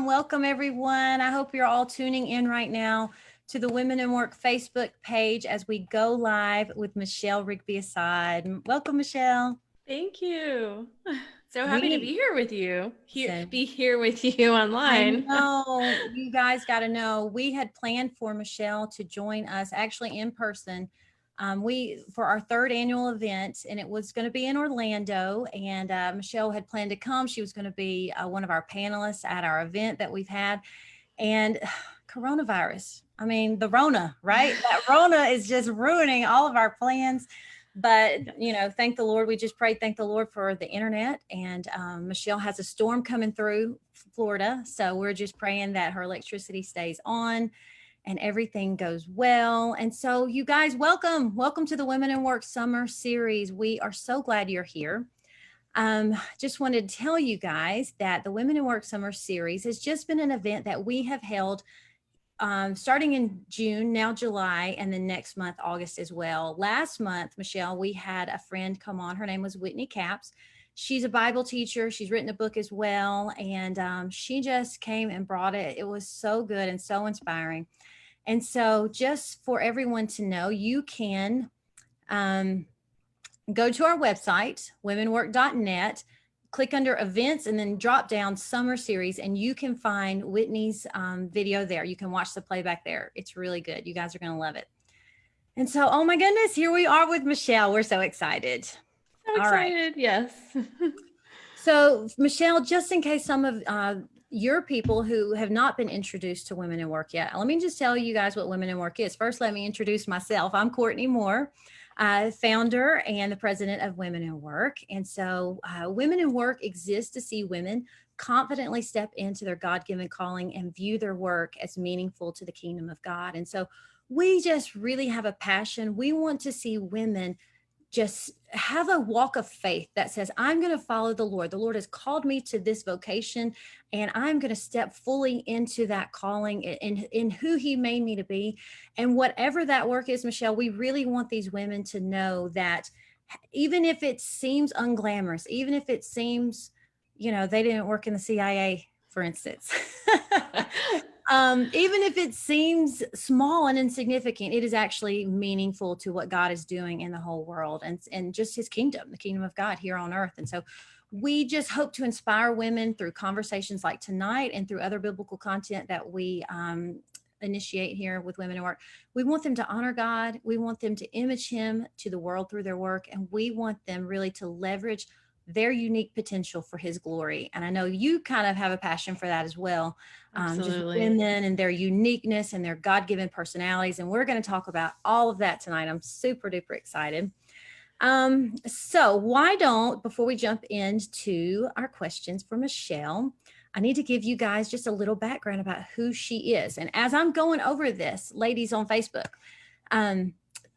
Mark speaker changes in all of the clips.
Speaker 1: Welcome, everyone. I hope you're all tuning in right now to the Women in Work Facebook page as we go live with Michele Rigby Assad. Welcome, Michele.
Speaker 2: Thank you. So happy to be
Speaker 1: We
Speaker 2: here with you.
Speaker 1: said,
Speaker 2: Be here with you
Speaker 1: I
Speaker 2: online.
Speaker 1: know you guys got to know we had planned for Michele to join us actually in person. We for our third annual event, and it was going to be in Orlando. And Michele had planned to come. She was going to be one of our panelists at our event that we've had. And coronavirus, I mean, the Rona, right? That Rona is just ruining all of our plans. But, thank the Lord. We just prayed, thank the Lord for the internet. And Michele has a storm coming through Florida. So we're just praying that her electricity stays on and everything goes well. And so you guys, welcome to the Women in Work Summer Series. We are so glad you're here. Just wanted to tell you guys that the Women in Work Summer Series has just been an event that we have held starting in June, now July, and then next month, August as well. Last month, Michele, we had a friend come on. Her name was Whitney Capps. She's a Bible teacher. She's written a book as well. And she just came and brought it. It was so good and so inspiring. And so just for everyone to know, you can go to our website, womenwork.net, click under events, and then drop down summer series, and you can find Whitney's video there. You can watch the playback there. It's really good. You guys are going to love it. And so, oh my goodness, here we are with Michele. We're so excited.
Speaker 2: So
Speaker 1: All
Speaker 2: excited,
Speaker 1: right.
Speaker 2: yes.
Speaker 1: So Michele, just in case some of your people who have not been introduced to Women in Work yet, let me just tell you guys what Women in Work is. First, let me introduce myself. I'm Courtney Moore, founder and the president of Women in Work. And so Women in Work exists to see women confidently step into their God-given calling and view their work as meaningful to the kingdom of God. And so we just really have a passion. We want to see women just have a walk of faith that says, I'm going to follow the Lord. The Lord has called me to this vocation, and I'm going to step fully into that calling in who he made me to be. And whatever that work is, Michele, we really want these women to know that even if it seems unglamorous, even if it seems, they didn't work in the CIA, for instance, even if it seems small and insignificant, it is actually meaningful to what God is doing in the whole world and just his kingdom, the kingdom of God here on earth. And so we just hope to inspire women through conversations like tonight and through other biblical content that we initiate here with Women in Work. We want them to honor God. We want them to image him to the world through their work. And we want them really to leverage their unique potential for his glory. And I know you kind of have a passion for that as well. Just women and their uniqueness and their God-given personalities. And we're going to talk about all of that tonight. I'm super duper excited. So why don't, before we jump into our questions for Michele, I need to give you guys just a little background about who she is. And as I'm going over this, ladies on Facebook,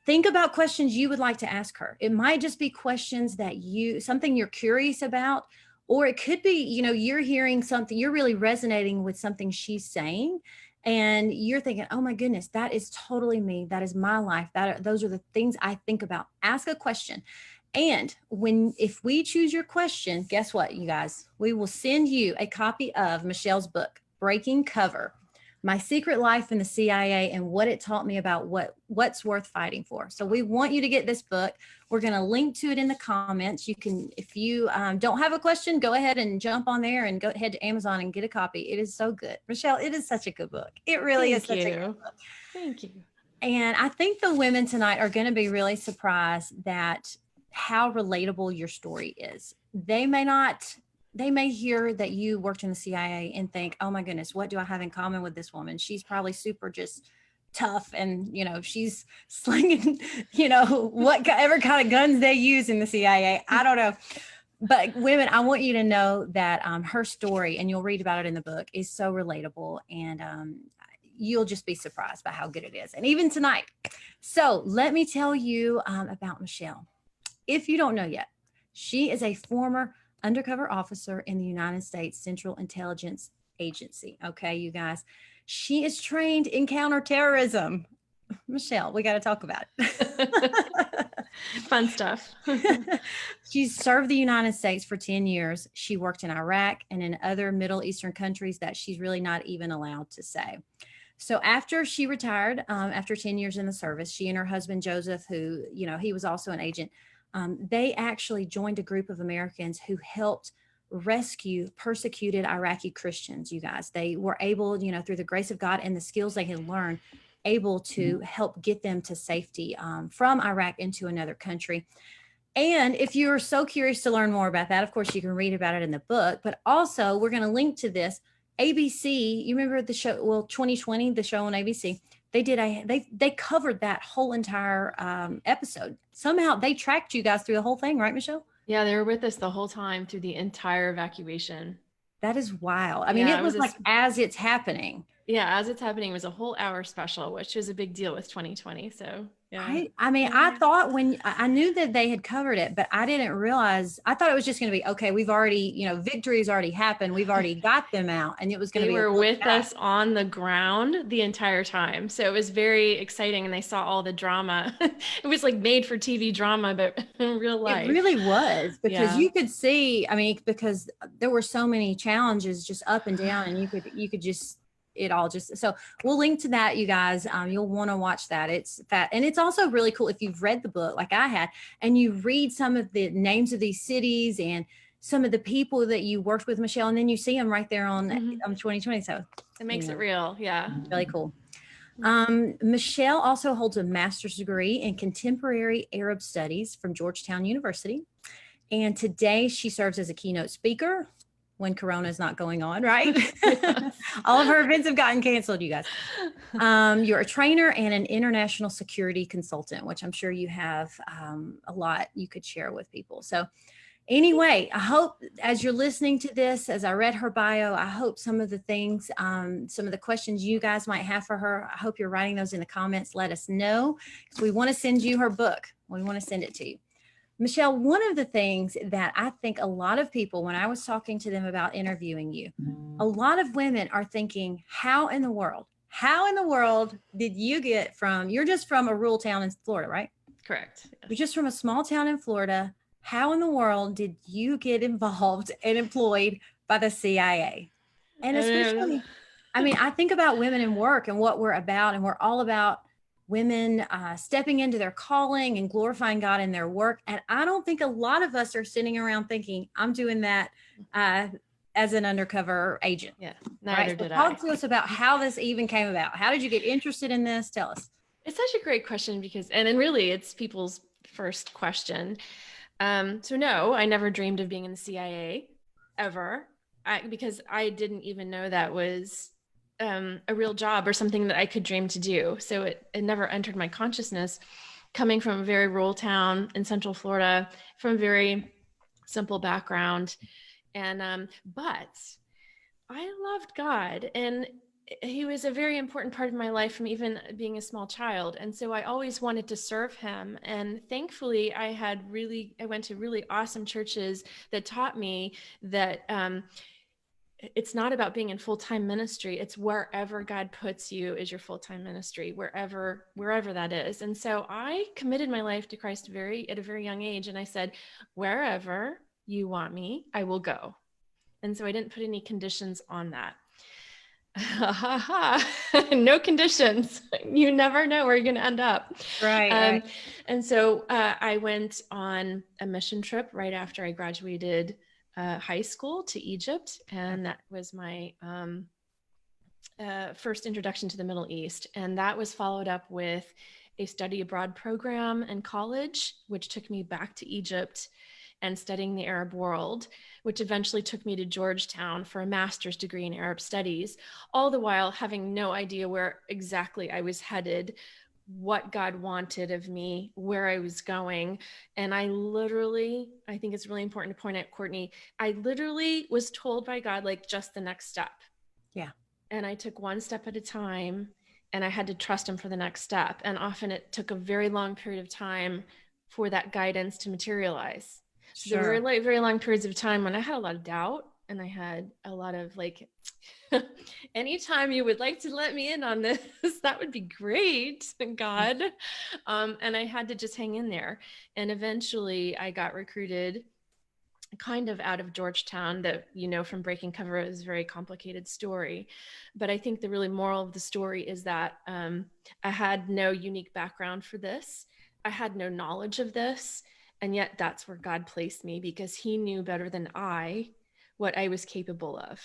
Speaker 1: think about questions you would like to ask her. It might just be questions that something you're curious about, or it could be, you're hearing something, you're really resonating with something she's saying, and you're thinking, oh my goodness, that is totally me. That is my life. Those are the things I think about. Ask a question. And if we choose your question, guess what, you guys? We will send you a copy of Michele's book, Breaking Cover: My Secret Life in the CIA and What It Taught Me About What's Worth Fighting For. So we want you to get this book. We're going to link to it in the comments. You can, if you don't have a question, go ahead and jump on there and go ahead to Amazon and get a copy. It is so good. Michele, it is such a good book. It really is such a good book.
Speaker 2: Thank you.
Speaker 1: And I think the women tonight are going to be really surprised that how relatable your story is. They may hear that you worked in the CIA and think, oh my goodness, what do I have in common with this woman? She's probably super just tough. And, she's slinging, whatever kind of guns they use in the CIA. I don't know. But women, I want you to know that her story, and you'll read about it in the book, is so relatable. And you'll just be surprised by how good it is. And even tonight. So let me tell you about Michele. If you don't know yet, she is a former undercover officer in the United States Central Intelligence Agency. Okay, you guys. She is trained in counterterrorism. Michele, we got to talk about it.
Speaker 2: Fun stuff.
Speaker 1: She served the United States for 10 years. She worked in Iraq and in other Middle Eastern countries that she's really not even allowed to say. So after she retired, after 10 years in the service, she and her husband, Joseph, who, he was also an agent, they actually joined a group of Americans who helped rescue persecuted Iraqi Christians, you guys. They were able, through the grace of God and the skills they had learned, able to help get them to safety from Iraq into another country. And if you're so curious to learn more about that, of course, you can read about it in the book, but also we're going to link to this. ABC, you remember the show, 2020, the show on ABC, they covered that whole entire episode. Somehow they tracked you guys through the whole thing, right, Michelle?
Speaker 2: Yeah, they were with us the whole time through the entire evacuation.
Speaker 1: That is wild. I mean, it was like as it's happening.
Speaker 2: Yeah, as it's happening, it was a whole hour special, which is a big deal with 2020. So yeah.
Speaker 1: I mean, I thought when I knew that they had covered it, but I didn't realize, I thought it was just going to be, okay, we've already, victory has already happened. We've already got them out, and it was going to be.
Speaker 2: They were with us on the ground the entire time. So it was very exciting. And they saw all the drama. It was like made for TV drama, but in real life.
Speaker 1: It really was, because you could see, I mean, because there were so many challenges just up and down, and you could just, it all just, so we'll link to that, you guys. You'll want to watch that. It's fat. And it's also really cool if you've read the book like I had, and you read some of the names of these cities and some of the people that you worked with, Michelle, and then you see them right there on 2020. So
Speaker 2: it makes it real. Yeah.
Speaker 1: Really cool. Michelle also holds a master's degree in contemporary Arab studies from Georgetown University. And today she serves as a keynote speaker when Corona is not going on, right? All of her events have gotten canceled, you guys. You're a trainer and an international security consultant, which I'm sure you have a lot you could share with people. So anyway, I hope as you're listening to this, as I read her bio, I hope some of the things, some of the questions you guys might have for her, I hope you're writing those in the comments. Let us know, because we want to send you her book. We want to send it to you. Michelle, one of the things that I think a lot of people, when I was talking to them about interviewing you, a lot of women are thinking, how in the world did you get from, you're just from a rural town in Florida, right?
Speaker 2: Correct.
Speaker 1: Yes. You're just from a small town in Florida. How in the world did you get involved and employed by the CIA? And especially, I mean, I think about women in work and what we're about, and we're all about women stepping into their calling and glorifying God in their work. And I don't think a lot of us are sitting around thinking, I'm doing that as an undercover agent.
Speaker 2: Yeah, neither
Speaker 1: right?
Speaker 2: did
Speaker 1: I. Talk to us about how this even came about. How did you get interested in this? Tell us.
Speaker 2: It's such a great question, because, and then really it's people's first question. So no, I never dreamed of being in the CIA ever, because I didn't even know that was a real job or something that I could dream to do. So it never entered my consciousness, coming from a very rural town in Central Florida, from a very simple background. And, but I loved God, and he was a very important part of my life from even being a small child. And so I always wanted to serve him. And thankfully I went to really awesome churches that taught me that, it's not about being in full-time ministry. It's wherever God puts you is your full-time ministry, wherever that is. And so I committed my life to Christ at a very young age. And I said, wherever you want me, I will go. And so I didn't put any conditions on that. No conditions. You never know where you're going to end up.
Speaker 1: Right.
Speaker 2: And so I went on a mission trip right after I graduated high school to Egypt. And that was my first introduction to the Middle East. And that was followed up with a study abroad program in college, which took me back to Egypt and studying the Arab world, which eventually took me to Georgetown for a master's degree in Arab studies, all the while having no idea where exactly I was headed, what God wanted of me, where I was going. And I think it's really important to point out, Courtney, I literally was told by God, like, just the next step.
Speaker 1: Yeah. And
Speaker 2: I took one step at a time, and I had to trust him for the next step. And often it took a very long period of time for that guidance to materialize. So there were very long periods of time when I had a lot of doubt, and I had a lot of anytime you would like to let me in on this, that would be great, God. And I had to just hang in there. And eventually I got recruited kind of out of Georgetown. That, you know, from Breaking Cover, is a very complicated story. But I think the really moral of the story is that I had no unique background for this. I had no knowledge of this. And yet that's where God placed me, because he knew better than I what I was capable of.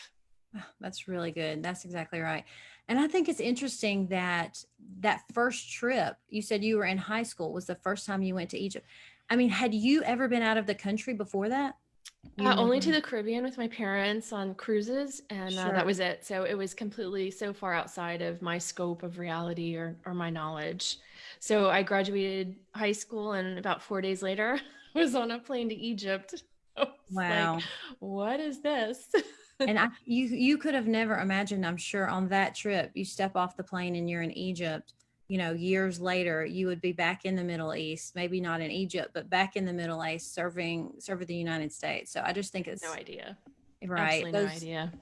Speaker 1: That's really good. That's exactly right. And I think it's interesting that that first trip, you said you were in high school, was the first time you went to Egypt. I mean, had you ever been out of the country before that? You
Speaker 2: Only to
Speaker 1: remember?
Speaker 2: the Caribbean with my parents on cruises, and that
Speaker 1: Sure.
Speaker 2: was it. So it was completely so far outside of my scope of reality, or my knowledge. So I graduated high school, and about 4 days later, was on a plane to Egypt. I was like,
Speaker 1: Wow.
Speaker 2: what is this?
Speaker 1: And you could have never imagined, I'm sure, on that trip, you step off the plane and you're in Egypt, you know, years later, you would be back in the Middle East, maybe not in Egypt, but back in the Middle East serving the United States. So I just think
Speaker 2: No
Speaker 1: it's
Speaker 2: idea.
Speaker 1: right.
Speaker 2: Absolutely no idea.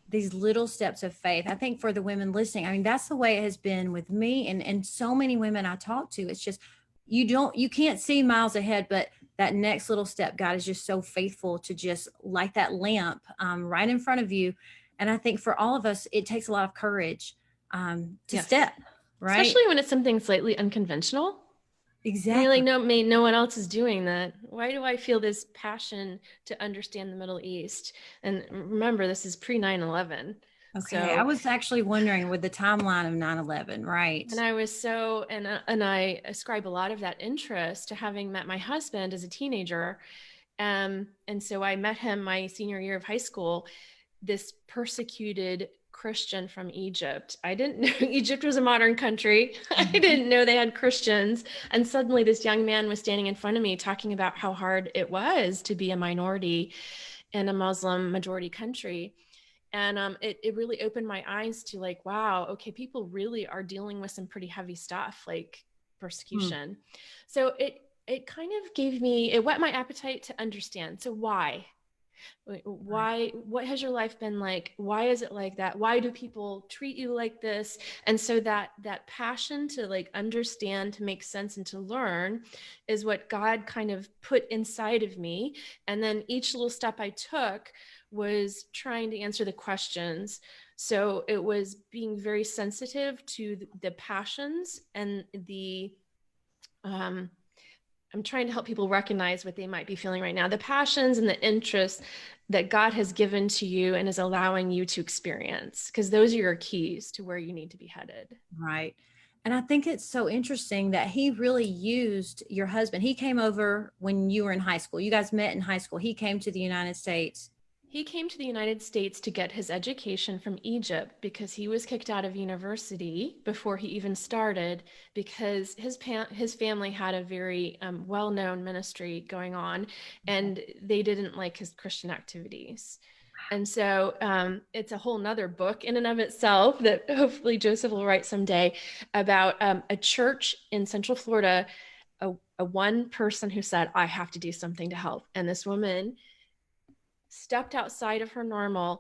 Speaker 1: These little steps of faith. I think for the women listening, I mean, that's the way it has been with me and so many women I talk to. It's just you can't see miles ahead, but that next little step, God is just so faithful to just light that lamp right in front of you. And I think for all of us, it takes a lot of courage to
Speaker 2: Yes.
Speaker 1: step, right?
Speaker 2: Especially when it's something slightly unconventional. I mean, like,
Speaker 1: Exactly.
Speaker 2: no one else is doing that. Why do I feel this passion to understand the Middle East? And remember, this is pre 9/11.
Speaker 1: Okay. I
Speaker 2: So,
Speaker 1: was actually wondering with the timeline of 9/11, right?
Speaker 2: and I was so, and I ascribe a lot of that interest to having met my husband as a teenager. And so I met him my senior year of high school, this persecuted Christian from Egypt. I didn't know Egypt was a modern country. I
Speaker 1: Mhm.
Speaker 2: didn't know they had Christians. And suddenly this young man was standing in front of me talking about how hard it was to be a minority in a Muslim majority country. And it really opened my eyes to, like, wow, okay, people really are dealing with some pretty heavy stuff, like
Speaker 1: Hmm.
Speaker 2: persecution. So it kind of gave me, it whet my appetite to understand. So
Speaker 1: Right.
Speaker 2: why, what has your life been like? Why is it like that? Why do people treat you like this? And so that passion to, like, understand, to make sense, and to learn is what God kind of put inside of me. And then each little step I took was trying to answer the questions. So it was being very sensitive to the passions and the um, I'm trying to help people recognize what they might be feeling right now, the passions and the interests that God has given to you and is allowing you to experience, because those are your keys to where you need to be headed.
Speaker 1: Right. And I think it's so interesting that he really used your husband. He came over when you were in high school. You guys met in high school. He came to the United States.
Speaker 2: He came to the United States to get his education from Egypt because he was kicked out of university before he even started, because his family had a very well-known ministry going on, and they didn't like his Christian activities. And so it's a whole nother book in and of itself that hopefully Joseph will write someday, about a church in Central Florida, a one person who said, I have to do something to help. And this woman stepped outside of her normal,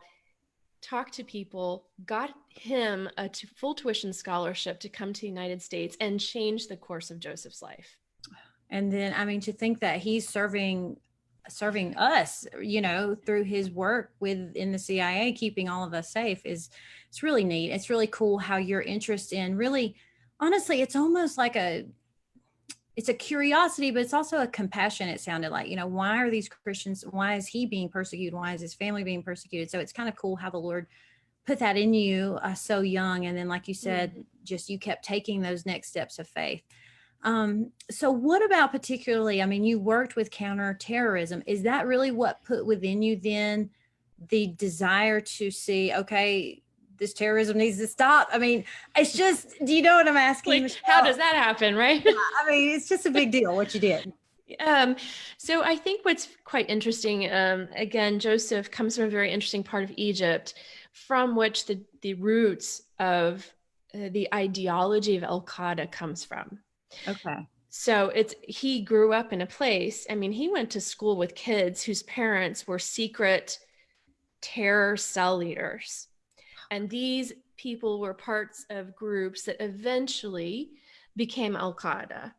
Speaker 2: talked to people, got him a full tuition scholarship to come to the United States, and changed the course of Joseph's life.
Speaker 1: And then, I mean, to think that he's serving us, you know, through his work within the CIA, keeping all of us safe is it's really neat. It's really cool how your interest in really, honestly, it's almost like it's a curiosity, but it's also a compassion. It sounded like, you know, why are these Christians, why is he being persecuted? Why is his family being persecuted? So it's kind of cool how the Lord put that in you so young. And then, like you said,
Speaker 2: Mm.
Speaker 1: just you kept taking those next steps of faith. So what about particularly, I mean, you worked with counterterrorism. Is that really what put within you then the desire to see, okay, this terrorism needs to stop? I mean, it's just, do you know what I'm asking you,
Speaker 2: Like, how
Speaker 1: Michelle?
Speaker 2: does that happen, right?
Speaker 1: Yeah, I mean, it's just a big deal what you did.
Speaker 2: um, so I think what's quite interesting, again, Joseph comes from a very interesting part of Egypt, from which the roots of the ideology of Al Qaeda comes from.
Speaker 1: Okay.
Speaker 2: So he grew up in a place. I mean, he went to school with kids whose parents were secret terror cell leaders. And these people were parts of groups that eventually became Al-Qaeda.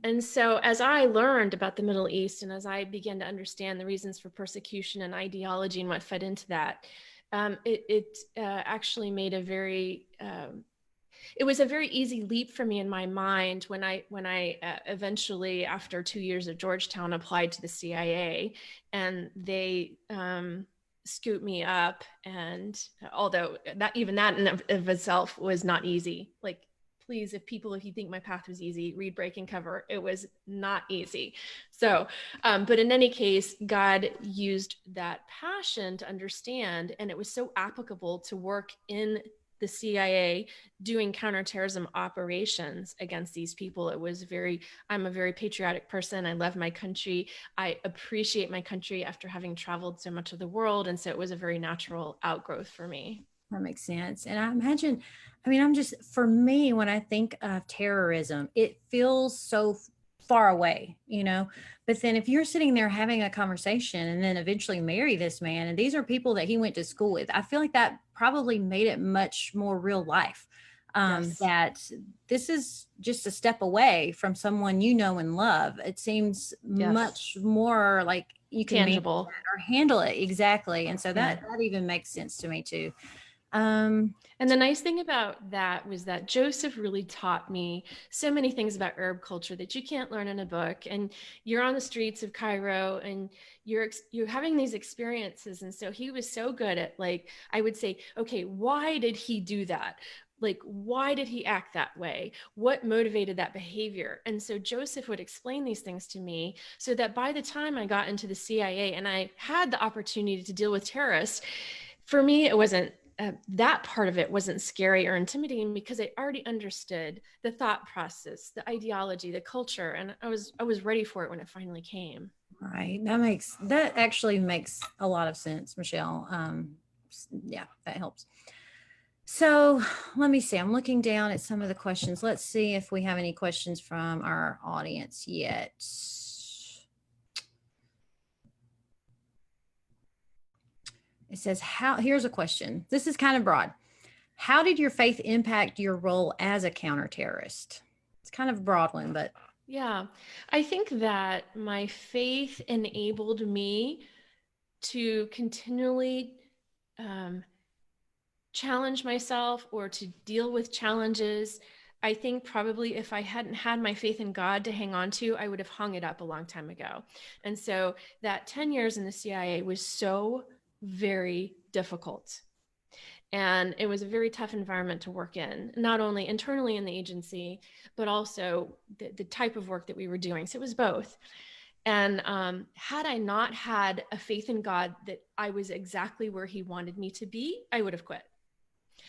Speaker 2: And so as I learned about the Middle East and as I began to understand the reasons for persecution and ideology and what fed into that, it actually made a very it was a very easy leap for me in my mind when I eventually, after 2 years at Georgetown, applied to the CIA, and they scooped me up. And although that even that in of itself was not easy, like, please, if you think my path was easy, read Break and Cover. It was not easy. So, but in any case, God used that passion to understand, and it was so applicable to work in the CIA doing counterterrorism operations against these people. I'm a very patriotic person. I love my country. I appreciate my country after having traveled so much of the world. And so it was a very natural outgrowth for me.
Speaker 1: That makes sense. And I imagine, I mean, for me, when I think of terrorism, it feels so far away, but then if you're sitting there having a conversation and then eventually marry this man, and these are people that he went to school with, I feel like that probably made it much more real life.
Speaker 2: Yes.
Speaker 1: That this is just a step away from someone and love. It seems
Speaker 2: Yes.
Speaker 1: much more like you can
Speaker 2: tangible
Speaker 1: or handle it. Exactly. And so
Speaker 2: Yeah.
Speaker 1: that even makes sense to me too.
Speaker 2: And the nice thing about that was that Joseph really taught me so many things about Arab culture that you can't learn in a book. And you're on the streets of Cairo and you're having these experiences. And so he was so good at, like, I would say, okay, why did he do that? Like, why did he act that way? What motivated that behavior? And so Joseph would explain these things to me, so that by the time I got into the CIA and I had the opportunity to deal with terrorists, for me, it wasn't that part of it wasn't scary or intimidating, because I already understood the thought process, the ideology, the culture, and I was ready for it when it finally came.
Speaker 1: Right. That actually makes a lot of sense, Michelle. Yeah, that helps. So let me see. I'm looking down at some of the questions. Let's see if we have any questions from our audience yet. It says, here's a question. This is kind of broad. How did your faith impact your role as a counterterrorist? It's kind of a broad one, but.
Speaker 2: Yeah, I think that my faith enabled me to continually challenge myself or to deal with challenges. I think probably if I hadn't had my faith in God to hang on to, I would have hung it up a long time ago. And so that 10 years in the CIA was so very difficult. And it was a very tough environment to work in, not only internally in the agency, but also the type of work that we were doing. So it was both. And had I not had a faith in God that I was exactly where he wanted me to be, I would have quit.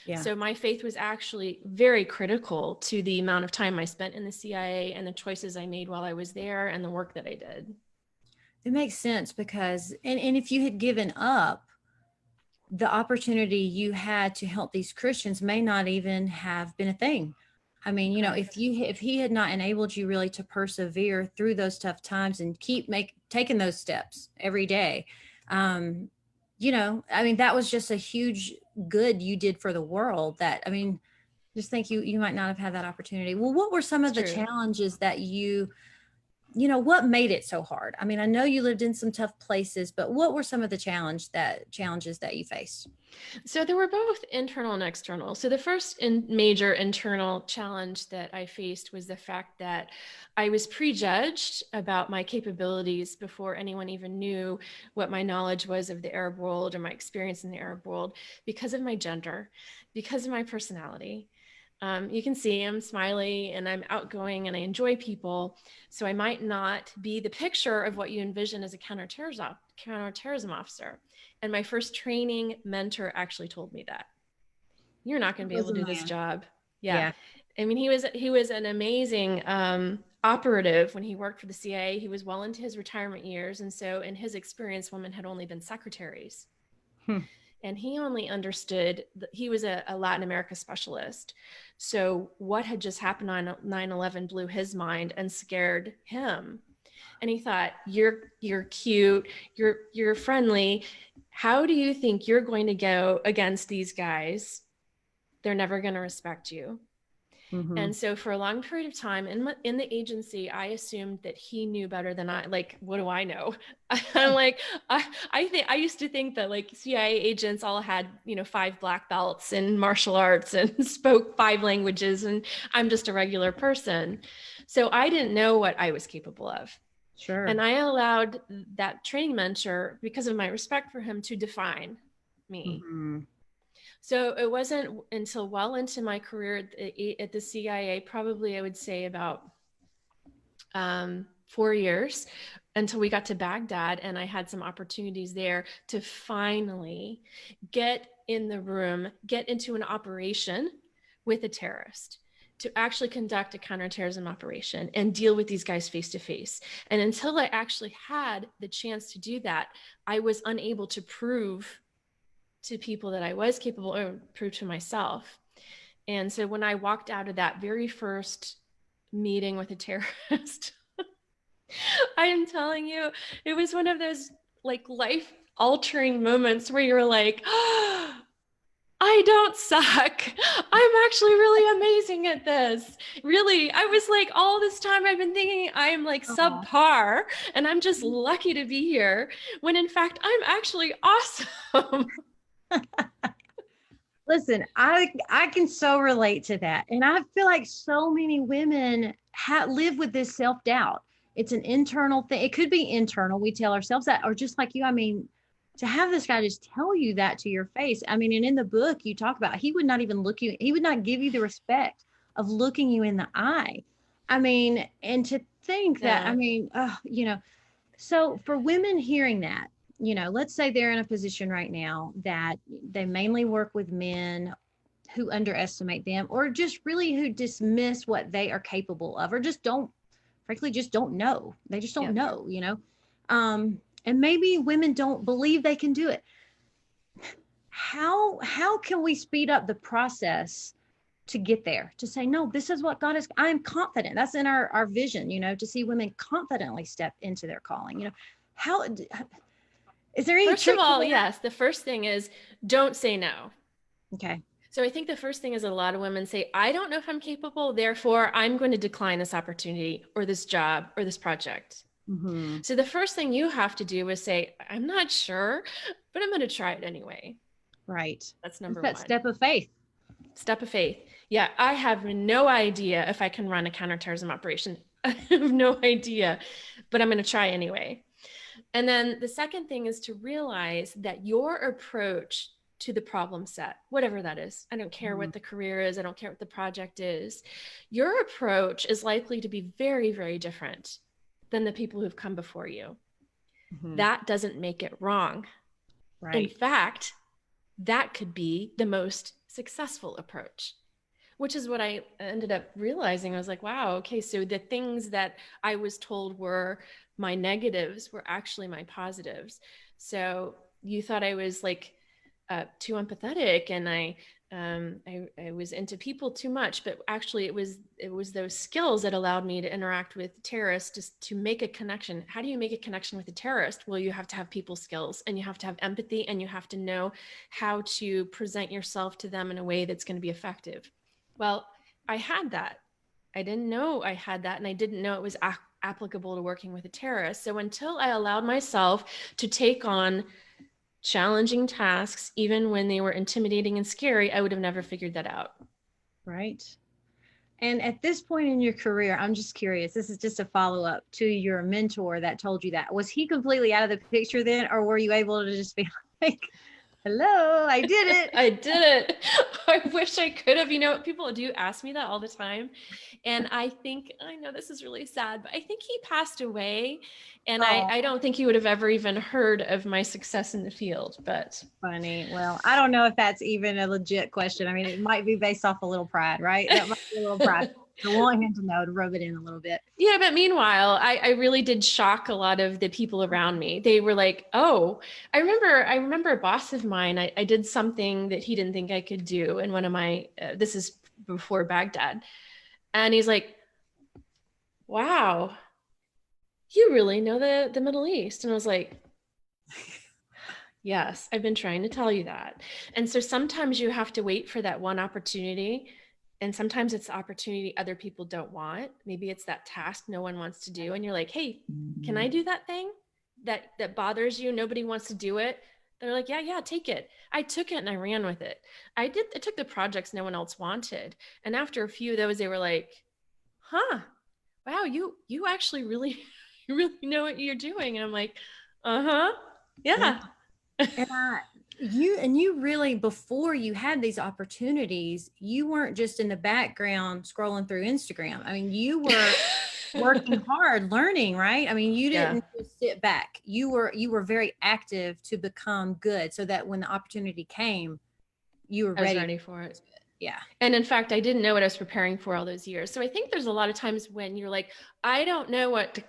Speaker 2: Yeah. So my faith was actually very critical to the amount of time I spent in the CIA and the choices I made while I was there and the work that I did.
Speaker 1: It makes sense because, and if you had given up, the opportunity you had to help these Christians may not even have been a thing. I mean, if he had not enabled you really to persevere through those tough times and keep taking those steps every day, I mean, that was just a huge good you did for the world. That, I mean, just think you might not have had that opportunity. Well, what were some of the challenges that what made it so hard? I mean, I know you lived in some tough places, but what were some of the challenges that you faced?
Speaker 2: So there were both internal and external. So the first major internal challenge that I faced was the fact that I was prejudged about my capabilities before anyone even knew what my knowledge was of the Arab world or my experience in the Arab world, because of my gender, because of my personality. You can see I'm smiley and I'm outgoing and I enjoy people. So I might not be the picture of what you envision as a counterterrorism officer. And my first training mentor actually told me that you're not going to be able to do this job. Yeah. I mean, he was an amazing operative when he worked for the CIA. He was well into his retirement years. And so in his experience, women had only been secretaries. And he only understood that he was a Latin America specialist. So what had just happened on 9/11 blew his mind and scared him. And he thought, you're cute, you're friendly. How do you think you're going to go against these guys? They're never going to respect you.
Speaker 1: Mm-hmm.
Speaker 2: And so for a long period of time in the agency, I assumed that he knew better than I. Like, what do I know? I'm like, I used to think that like CIA agents all had, 5 black belts in martial arts and spoke 5 languages, and I'm just a regular person. So I didn't know what I was capable of.
Speaker 1: Sure.
Speaker 2: And I allowed that training mentor, because of my respect for him, to define me.
Speaker 1: Mm-hmm.
Speaker 2: So it wasn't until well into my career at the CIA, probably I would say about 4 years, until we got to Baghdad, and I had some opportunities there to finally get in the room, get into an operation with a terrorist, to actually conduct a counterterrorism operation and deal with these guys face to face. And until I actually had the chance to do that, I was unable to prove to people that I was capable, or prove to myself. And so when I walked out of that very first meeting with a terrorist, I am telling you, it was one of those like life altering moments where you're like, oh, I don't suck. I'm actually really amazing at this. Really, I was like, all this time I've been thinking I'm like subpar and I'm just lucky to be here, when in fact I'm actually awesome.
Speaker 1: Listen, I can so relate to that. And I feel like so many women live with this self-doubt. It's an internal thing. It could be internal. We tell ourselves that, or just like you, I mean, to have this guy just tell you that to your face. I mean, and in the book you talk about, he would not even look you, he would not give you the respect of looking you in the eye. I mean, and to think that, I mean, so for women hearing that, let's say they're in a position right now that they mainly work with men who underestimate them, or just really who dismiss what they are capable of, or just don't, frankly, just don't know. They just don't know, and maybe women don't believe they can do it. How can we speed up the process to get there, to say, no, this is what God is, I am confident. That's in our vision, to see women confidently step into their calling. How is there any
Speaker 2: First of all, yes, the first thing is don't say no.
Speaker 1: Okay.
Speaker 2: So I think the first thing is that a lot of women say, I don't know if I'm capable, therefore I'm going to decline this opportunity or this job or this project. Mm-hmm. So the first thing you have to do is say, I'm not sure, but I'm going to try it anyway.
Speaker 1: Right.
Speaker 2: That's number one.
Speaker 1: Step of faith.
Speaker 2: Step of faith. Yeah, I have no idea if I can run a counterterrorism operation. I have no idea, but I'm going to try anyway. And then the second thing is to realize that your approach to the problem set, whatever that is, I don't care what the career is, I don't care what the project is, your approach is likely to be very, very different than the people who've come before you. Mm-hmm. That doesn't make it wrong. Right. In fact, that could be the most successful approach, which is what I ended up realizing. I was like, wow, okay, so the things that I was told were my negatives were actually my positives. So you thought I was like too empathetic, and I was into people too much, but actually it was those skills that allowed me to interact with terrorists, just to make a connection. How do you make a connection with a terrorist? Well, you have to have people skills, and you have to have empathy, and you have to know how to present yourself to them in a way that's going to be effective. Well, I had that. I didn't know I had that, and I didn't know it was applicable to working with a terrorist. So until I allowed myself to take on challenging tasks, even when they were intimidating and scary, I would have never figured that out.
Speaker 1: Right. And at this point in your career, I'm just curious, this is just a follow-up to your mentor that told you that. Was he completely out of the picture then, or were you able to just be like, hello, I did it.
Speaker 2: I did it. I wish I could have. People do ask me that all the time. And I know this is really sad, but I think he passed away. And I don't think he would have ever even heard of my success in the field. But
Speaker 1: funny. Well, I don't know if that's even a legit question. I mean, it might be based off a little pride, right? That might be a little pride. I want him to know, to rub it in a little bit.
Speaker 2: Yeah, but meanwhile, I really did shock a lot of the people around me. They were like, oh, I remember a boss of mine, I did something that he didn't think I could do in one of my, this is before Baghdad. And he's like, wow, you really know the Middle East. And I was like, yes, I've been trying to tell you that. And so sometimes you have to wait for that one opportunity. And sometimes it's the opportunity other people don't want. Maybe it's that task no one wants to do. And you're like, hey, can I do that thing that bothers you? Nobody wants to do it. They're like, yeah, yeah, take it. I took it and I ran with it. I took the projects no one else wanted. And after a few of those, they were like, huh, wow, you actually really, you really know what you're doing. And I'm like, uh-huh.
Speaker 1: Yeah.
Speaker 2: Yeah.
Speaker 1: And you really, before you had these opportunities, you weren't just in the background scrolling through Instagram. I mean, you were working hard, learning, right? I mean, you
Speaker 2: Yeah,
Speaker 1: didn't just sit back. You were very active to become good so that when the opportunity came, you were
Speaker 2: I was
Speaker 1: ready to
Speaker 2: ready for it.
Speaker 1: use it. Yeah.
Speaker 2: And in fact, I didn't know what I was preparing for all those years. So I think there's a lot of times when you're like, I don't know what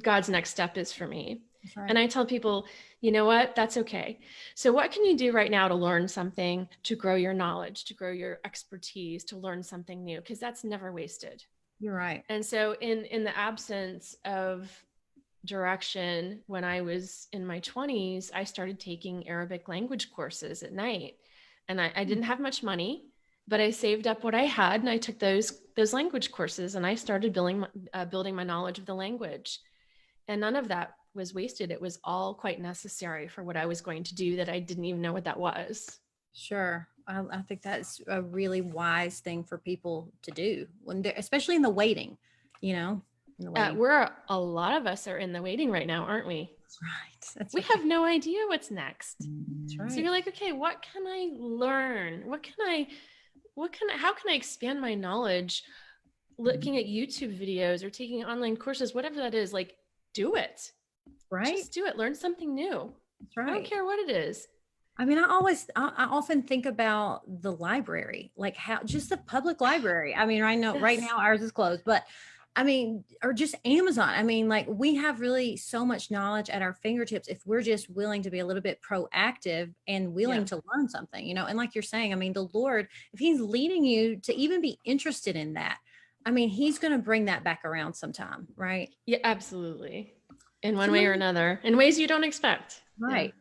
Speaker 2: God's next step is for me.
Speaker 1: That's right.
Speaker 2: And I tell people, you know what? That's okay. So what can you do right now to learn something, to grow your knowledge, to grow your expertise, to learn something new? Because that's never wasted.
Speaker 1: You're right.
Speaker 2: And so in the absence of direction, when I was in my 20s, I started taking Arabic language courses at night. And I didn't have much money, but I saved up what I had and I took those language courses and I started building my knowledge of the language. And none of that was wasted. It was all quite necessary for what I was going to do that I didn't even know what that was.
Speaker 1: Sure. I think that's a really wise thing for people to do when they're, especially in the waiting, in the waiting.
Speaker 2: We're a lot of us are in the waiting right now, aren't we?
Speaker 1: That's right. That's
Speaker 2: We
Speaker 1: right.
Speaker 2: have no idea what's next.
Speaker 1: That's
Speaker 2: So
Speaker 1: right.
Speaker 2: you're like, okay, what can I learn? How can I expand my knowledge looking at YouTube videos or taking online courses, whatever that is, like do it.
Speaker 1: Right.
Speaker 2: Just do it. Learn something new.
Speaker 1: That's
Speaker 2: I don't
Speaker 1: right.
Speaker 2: care what it is.
Speaker 1: I mean, I often think about the library, like how just the public library. I mean, I know right
Speaker 2: Yes.
Speaker 1: now ours is closed, but I mean, or just Amazon. I mean, like we have really so much knowledge at our fingertips if we're just willing to be a little bit proactive and
Speaker 2: Yeah.
Speaker 1: willing to learn something, And like you're saying, I mean, the Lord, if He's leading you to even be interested in that, I mean, He's going to bring that back around sometime, right?
Speaker 2: Yeah, absolutely. In
Speaker 1: So
Speaker 2: one
Speaker 1: let
Speaker 2: way or
Speaker 1: me,
Speaker 2: another, in ways you don't expect. Yeah.
Speaker 1: right.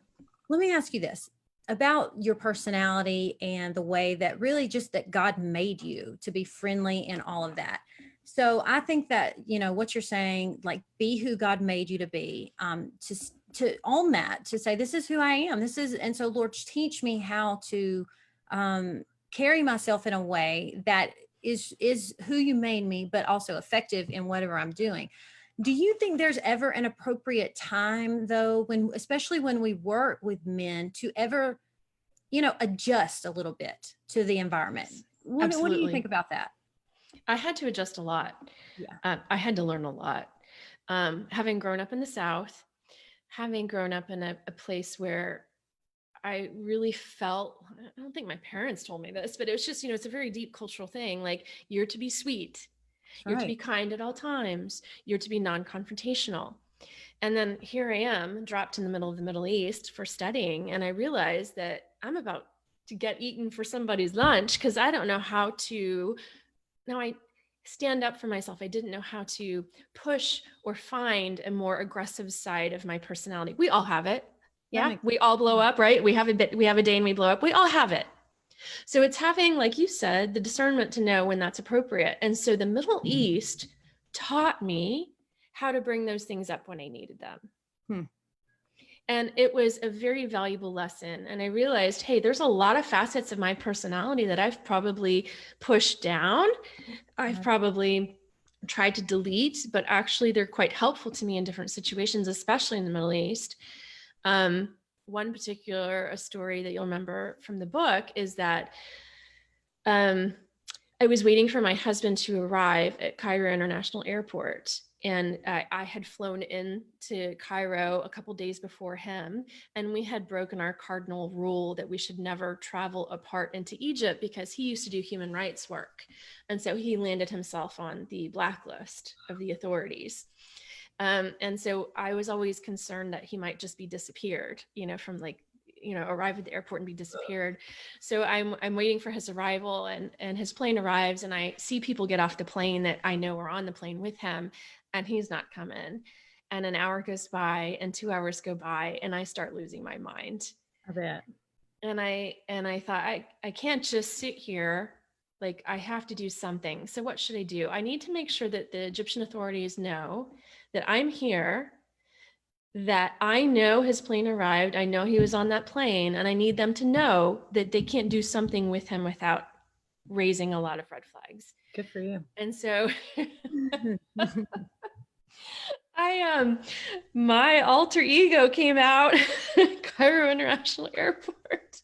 Speaker 1: Let me ask you this about your personality and the way that really just that God made you to be friendly and all of that. So I think that, what you're saying, like be who God made you to be, to own that, to say, this is who I am. And so Lord, teach me how to carry myself in a way that is who you made me, but also effective in whatever I'm doing. Do you think there's ever an appropriate time though, when, especially when we work with men, to ever, adjust a little bit to the environment?
Speaker 2: Yes,
Speaker 1: What do you think
Speaker 2: absolutely.
Speaker 1: about that?
Speaker 2: I had to adjust a lot.
Speaker 1: Yeah.
Speaker 2: I had to learn a lot. Having grown up in the South, having grown up in a place where I really felt, I don't think my parents told me this, but it was just, it's a very deep cultural thing. Like you're to be sweet,
Speaker 1: That's
Speaker 2: you're to be
Speaker 1: right.
Speaker 2: kind at all times, you're to be non confrontational. And then here I am, dropped in the middle of the Middle East for studying. And I realized that I'm about to get eaten for somebody's lunch because I don't know how to. Now I stand up for myself. I didn't know how to push or find a more aggressive side of my personality. We all have it.
Speaker 1: That
Speaker 2: Yeah,
Speaker 1: makes
Speaker 2: we all blow
Speaker 1: sense.
Speaker 2: up, right? We have a day and we blow up. We all have it. So it's having, like you said, the discernment to know when that's appropriate. And so the Middle East taught me how to bring those things up when I needed them.
Speaker 1: Hmm.
Speaker 2: And it was a very valuable lesson. And I realized, hey, there's a lot of facets of my personality that I've probably pushed down. I've
Speaker 1: Right.
Speaker 2: probably tried to delete, but actually they're quite helpful to me in different situations, especially in the Middle East. One particular a story that you'll remember from the book is that um, I was waiting for my husband to arrive at Cairo International Airport. And I had flown in to Cairo a couple days before him. And we had broken our cardinal rule that we should never travel apart into Egypt because he used to do human rights work. And so he landed himself on the blacklist of the authorities. And so I was always concerned that he might just be disappeared, from like, arrive at the airport and be disappeared. So I'm waiting for his arrival and his plane arrives and I see people get off the plane that I know are on the plane with him and he's not coming. and an hour goes by and 2 hours go by and I start losing my mind.
Speaker 1: I bet.
Speaker 2: And I thought, I can't just sit here. Like, I have to do something. So what should I do? I need to make sure that the Egyptian authorities know that I'm here, that I know his plane arrived. I know he was on that plane, and I need them to know that they can't do something with him without raising a lot of red flags.
Speaker 1: Good for you.
Speaker 2: And so my alter ego came out at Cairo International Airport.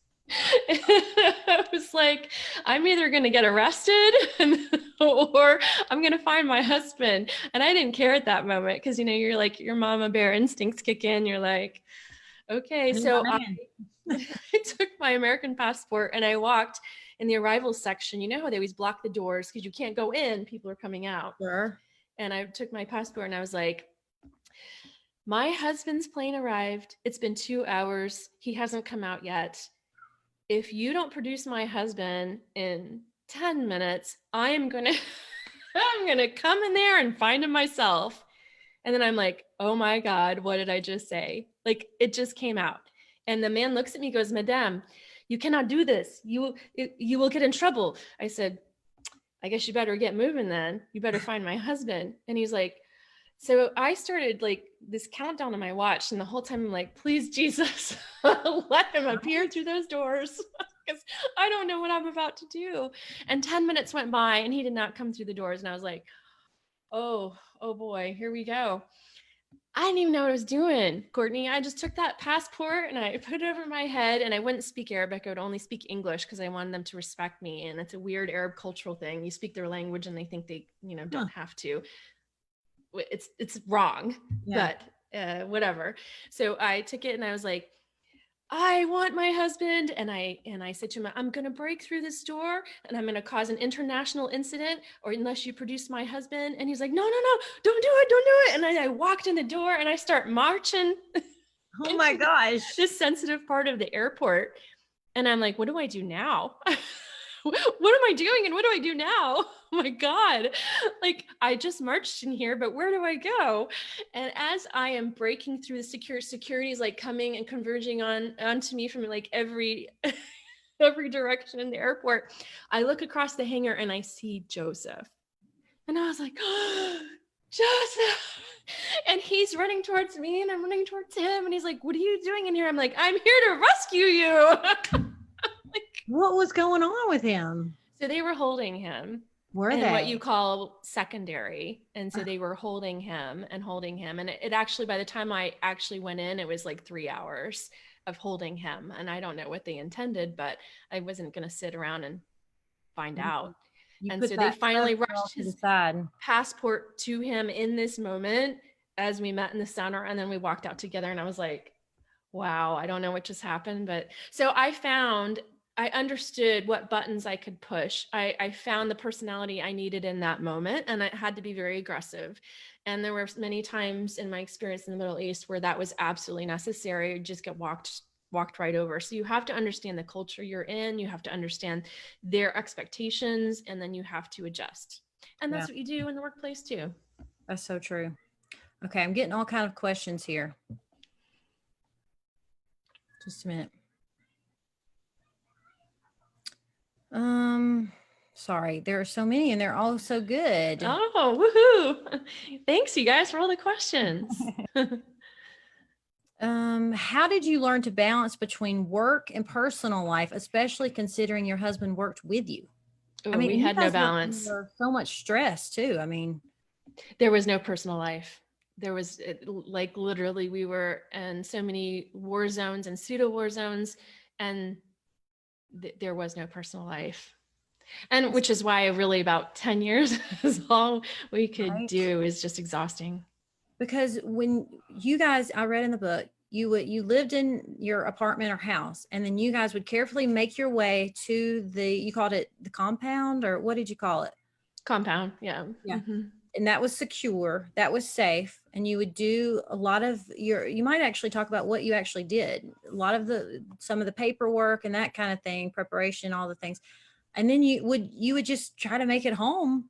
Speaker 2: I was like, I'm either going to get arrested or I'm going to find my husband. And I didn't care at that moment because, you know, you're like, your mama bear instincts kick in. You're like, okay. So I took my American passport and I walked in the arrivals section. You know how they always block the doors because you can't go in, people are coming out.
Speaker 1: Sure.
Speaker 2: And I took my passport and I was like, my husband's plane arrived. It's been 2 hours. He hasn't come out yet. If you don't produce my husband in 10 minutes, I'm going to come in there and find him myself. And then I'm like, oh my God, what did I just say? Like, it just came out. And the man looks at me, goes, Madame, you cannot do this. You will get in trouble. I said, I guess you better get moving then. You better find my husband. And he's like, so I started like this countdown on my watch, and the whole time I'm like, please, Jesus, let him appear through those doors because I don't know what I'm about to do. And 10 minutes went by and he did not come through the doors. And I was like, oh boy, here we go. I didn't even know what I was doing, Courtney. I just took that passport and I put it over my head, and I wouldn't speak Arabic. I would only speak English because I wanted them to respect me. And it's a weird Arab cultural thing. You speak their language and they think they, you know, don't have to. It's wrong, but whatever. So I took it and I was like, I want my husband. And I said to him, I'm going to break through this door and I'm going to cause an international incident, or unless you produce my husband. And he's like, no, don't do it. And I walked in the door and I start marching.
Speaker 1: Oh my gosh.
Speaker 2: This sensitive part of the airport. And I'm like, what do I do now? What am I doing? And what do I do now? Oh my God. Like, I just marched in here, but where do I go? And as I am breaking through the security is like coming and converging onto me from like every direction in the airport. I look across the hangar and I see Joseph. And I was like, oh, Joseph. And he's running towards me and I'm running towards him. And he's like, what are you doing in here? I'm like, I'm here to rescue you.
Speaker 1: What was going on with him?
Speaker 2: So they were holding him.
Speaker 1: Were they?
Speaker 2: What you call secondary. And so they were holding him. And it actually, by the time I actually went in, it was like 3 hours of holding him. And I don't know what they intended, but I wasn't going to sit around and find out. And so they finally rushed his passport to him in this moment as we met in the center. And then we walked out together and I was like, wow, I don't know what just happened. But so I understood what buttons I could push. I found the personality I needed in that moment, and it had to be very aggressive. And there were many times in my experience in the Middle East where that was absolutely necessary. Just get walked right over. So you have to understand the culture you're in. You have to understand their expectations, and then you have to adjust. And that's what you do in the workplace too.
Speaker 1: That's so true. Okay, I'm getting all kinds of questions here. Just a minute. Sorry, there are so many and they're all so good.
Speaker 2: Oh, woohoo. Thanks you guys for all the questions.
Speaker 1: How did you learn to balance between work and personal life, especially considering your husband worked with you?
Speaker 2: Ooh, I mean, we had no balance.
Speaker 1: So much stress too. I mean,
Speaker 2: there was no personal life. There was like literally we were in so many war zones and pseudo war zones, and there was no personal life. And which is why really about 10 years is all we could do. Is just exhausting.
Speaker 1: Because when you guys, I read in the book, you lived in your apartment or house, and then you guys would carefully make your way to you called it the compound, or what did you call it? Compound. Yeah. Mm-hmm. And that was secure, that was safe. And you would do a lot of you might actually talk about what you actually did. A lot of some of the paperwork and that kind of thing, preparation, all the things. And then you would just try to make it home.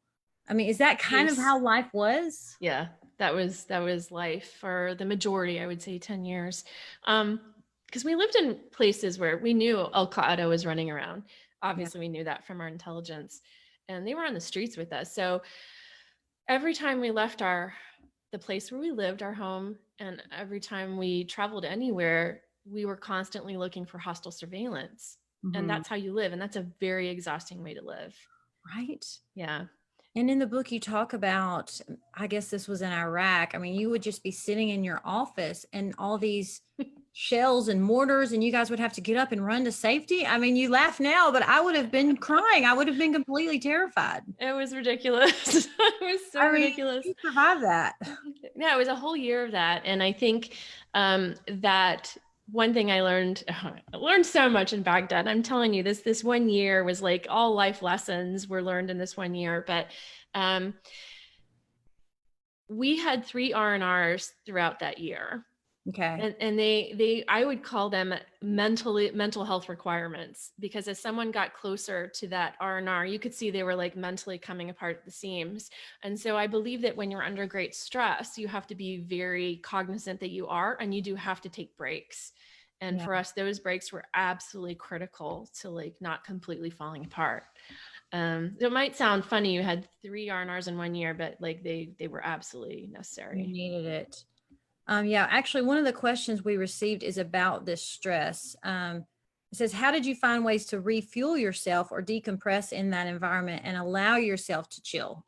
Speaker 1: I mean, is that kind of how life was?
Speaker 2: Yeah. that was life for the majority, I would say 10 years. Because we lived in places where we knew Al Qaeda was running around.
Speaker 1: Yeah.
Speaker 2: Obviously, we knew that from our intelligence, and they were on the streets with us. So every time we left the place where we lived, our home, and every time we traveled anywhere, we were constantly looking for hostile surveillance. And
Speaker 1: Mhm.
Speaker 2: that's how you live. And that's a very exhausting way to live.
Speaker 1: Right.
Speaker 2: Yeah.
Speaker 1: And in the book, you talk about, I guess this was in Iraq. I mean, you would just be sitting in your office and all these shells and mortars, and you guys would have to get up and run to safety. I mean, you laugh now, but I would have been crying. I would have been completely terrified.
Speaker 2: It was ridiculous. It was so
Speaker 1: I mean,
Speaker 2: ridiculous.
Speaker 1: you survived that.
Speaker 2: Yeah, it was a whole year of that. And I think that one thing I learned, I learned so much in Baghdad. I'm telling you, this one year was like all life lessons were learned in this one year. But um, we had 3 R&Rs throughout that year.
Speaker 1: Okay.
Speaker 2: And they I would call them mental health requirements, because as someone got closer to that R&R, you could see they were like mentally coming apart at the seams. And so I believe that when you're under great stress, you have to be very cognizant that you are, and you do have to take breaks. And
Speaker 1: Yeah.
Speaker 2: for us, those breaks were absolutely critical to like not completely falling apart. It might sound funny, you had 3 R&Rs in one year, but like they were absolutely
Speaker 1: You
Speaker 2: necessary.
Speaker 1: needed it. Yeah, actually, one of the questions we received is about this stress. It says, how did you find ways to refuel yourself or decompress in that environment and allow yourself to chill?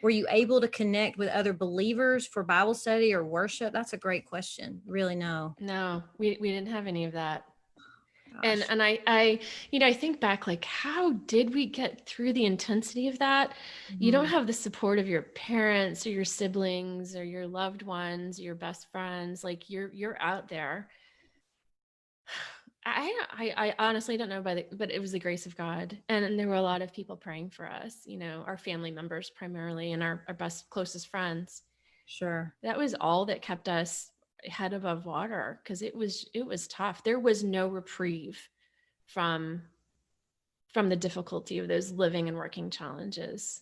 Speaker 1: Were you able to connect with other believers for Bible study or worship? That's a great question. Really, no.
Speaker 2: No, we didn't have any of that. And
Speaker 1: Gosh.
Speaker 2: and I think back, like, how did we get through the intensity of that? You don't
Speaker 1: Mhm.
Speaker 2: have the support of your parents or your siblings or your loved ones, your best friends. Like you're out there. I honestly don't know, but it was the grace of God, and there were a lot of people praying for us. Our family members primarily, and our best closest friends.
Speaker 1: Sure.
Speaker 2: That was all that kept us head above water, because it was tough. There was no reprieve from the difficulty of those living and working challenges.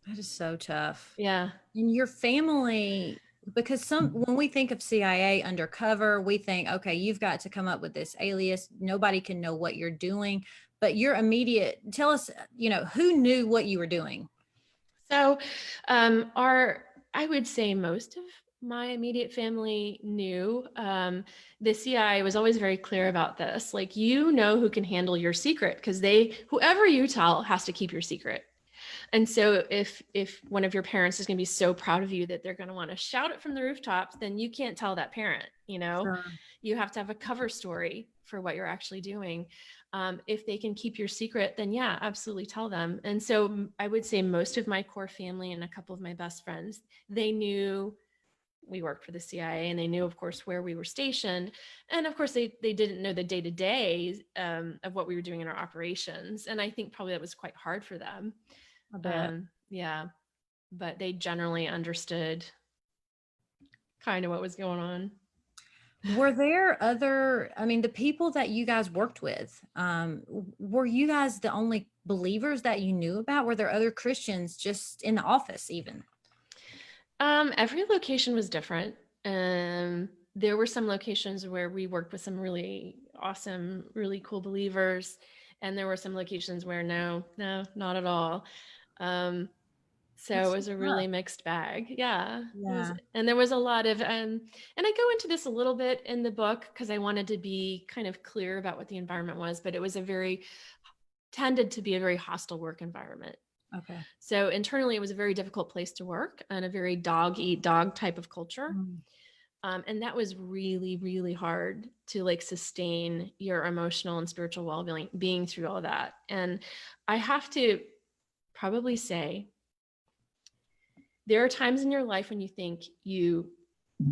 Speaker 1: That is so tough.
Speaker 2: Yeah.
Speaker 1: And your family, because when we think of CIA undercover, we think, okay, you've got to come up with this alias. Nobody can know what you're doing. But your immediate, tell us, who knew what you were doing?
Speaker 2: So, I would say most of my immediate family knew. The CIA was always very clear about this. Like, who can handle your secret, because whoever you tell has to keep your secret. And so if one of your parents is going to be so proud of you that they're going to want to shout it from the rooftops, then you can't tell that parent.
Speaker 1: Sure.
Speaker 2: You have to have a cover story for what you're actually doing. If they can keep your secret, then yeah, absolutely tell them. And so I would say most of my core family and a couple of my best friends, they knew we worked for the CIA, and they knew, of course, where we were stationed. And of course, they didn't know the day-to-day of what we were doing in our operations. And I think probably that was quite hard for them.
Speaker 1: I bet.
Speaker 2: Yeah, but they generally understood kind of what was going on.
Speaker 1: Were there the people that you guys worked with, were you guys the only believers that you knew about? Were there other Christians just in the office even?
Speaker 2: Every location was different. There were some locations where we worked with some really awesome, really cool believers, and there were some locations where no, not at all. So
Speaker 1: That's
Speaker 2: it
Speaker 1: so
Speaker 2: was a really
Speaker 1: tough.
Speaker 2: mixed bag. Yeah.
Speaker 1: Yeah.
Speaker 2: And there was a lot of, and I go into this a little bit in the book because I wanted to be kind of clear about what the environment was, but it was tended to be a very hostile work environment.
Speaker 1: Okay.
Speaker 2: So internally, it was a very difficult place to work, and a very dog eat dog type of culture.
Speaker 1: Mm.
Speaker 2: And that was really, really hard to like sustain your emotional and spiritual well-being through all that. And I have to probably say, there are times in your life when you think you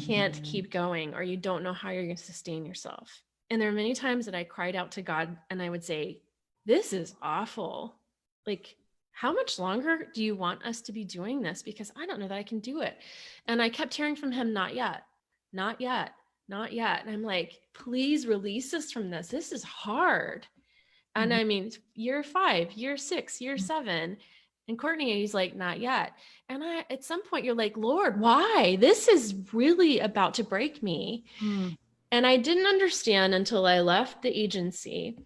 Speaker 2: can't keep going, or you don't know how you're going to sustain yourself. And there are many times that I cried out to God and I would say, this is awful. Like, how much longer do you want us to be doing this? Because I don't know that I can do it. And I kept hearing from him, not yet, not yet, not yet. And I'm like, please release us from this. This is hard. And
Speaker 1: Mhm.
Speaker 2: I mean, year 5, year 6, year 7, And Courtney's like, not yet. And at some point you're like, Lord, why? This is really about to break me.
Speaker 1: Mm.
Speaker 2: And I didn't understand until I left the agency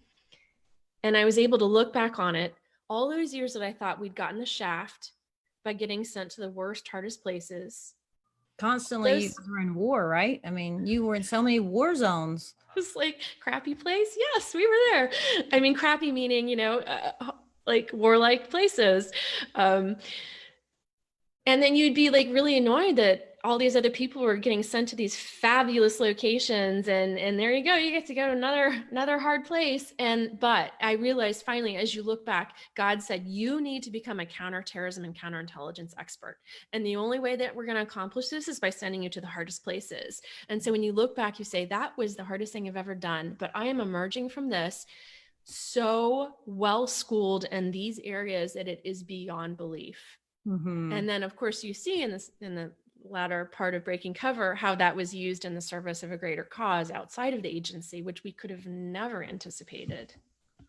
Speaker 2: and I was able to look back on it. All those years that I thought we'd gotten the shaft by getting sent to the worst, hardest places.
Speaker 1: Constantly, you
Speaker 2: Those
Speaker 1: guys were in war, right? I mean, you were in so many war zones.
Speaker 2: was like crappy place. Yes, we were there. I mean, crappy meaning, like warlike places. Um, And then you'd be like really annoyed that all these other people were getting sent to these fabulous locations, and there you go, you get to go to another hard place. But I realized finally, as you look back, God said you need to become a counterterrorism and counterintelligence expert, and the only way that we're going to accomplish this is by sending you to the hardest places. And so when you look back, you say that was the hardest thing I've ever done, but I am emerging from this so well schooled in these areas that it is beyond belief.
Speaker 1: Mm-hmm.
Speaker 2: And then, of course, you see in the latter part of Breaking Cover how that was used in the service of a greater cause outside of the agency, which we could have never anticipated.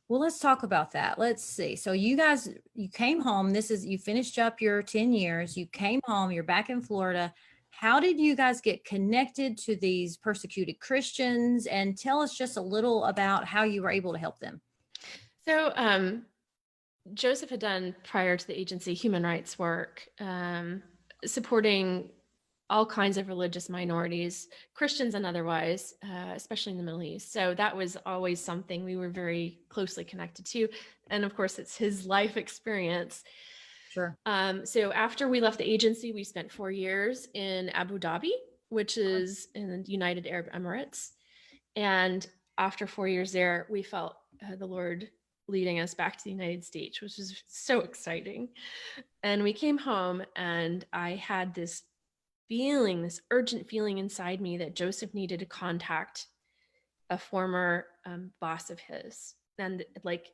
Speaker 1: Well, let's talk about that. Let's see. So you guys, you came home. You finished up your 10 years. You came home. You're back in Florida. How did you guys get connected to these persecuted Christians? And tell us just a little about how you were able to help them.
Speaker 2: So Joseph had done prior to the agency human rights work, supporting all kinds of religious minorities, Christians and otherwise, especially in the Middle East. So that was always something we were very closely connected to. And of course, it's his life experience.
Speaker 1: Sure.
Speaker 2: So after we left the agency, we spent 4 years in Abu Dhabi, which is in the United Arab Emirates. And after 4 years there, we felt the Lord leading us back to the United States, which was so exciting. And we came home and I had this urgent feeling inside me that Joseph needed to contact a former boss of his. And like